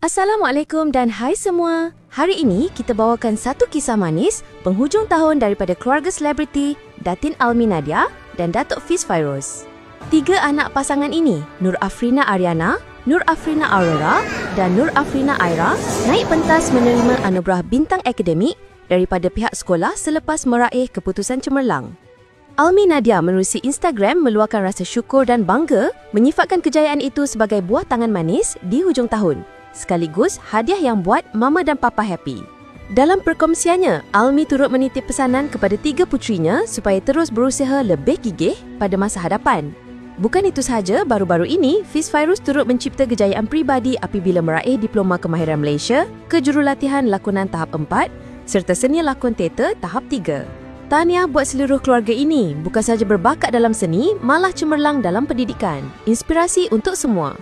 Assalamualaikum dan hai semua. Hari ini kita bawakan satu kisah manis penghujung tahun daripada keluarga selebriti Datin Almi Nadia dan Datuk Fiz Fairuz. Tiga anak pasangan ini, Nur Afrina Ariana, Nur Afrina Aurora dan Nur Afrina Aira, naik pentas menerima anugerah bintang akademik daripada pihak sekolah selepas meraih keputusan cemerlang. Almi Nadia menerusi Instagram meluahkan rasa syukur dan bangga menyifatkan kejayaan itu sebagai buah tangan manis di hujung tahun, sekaligus hadiah yang buat mama dan papa happy. Dalam perkongsiannya, Almi turut menitip pesanan kepada tiga putrinya supaya terus berusaha lebih gigih pada masa hadapan. Bukan itu sahaja, baru-baru ini Fiz Fairuz turut mencipta kejayaan peribadi apabila meraih Diploma Kemahiran Malaysia, Kejurulatihan Lakonan tahap 4 serta Seni Lakon Teater tahap 3. Tahniah buat seluruh keluarga ini, bukan sahaja berbakat dalam seni, malah cemerlang dalam pendidikan. Inspirasi untuk semua.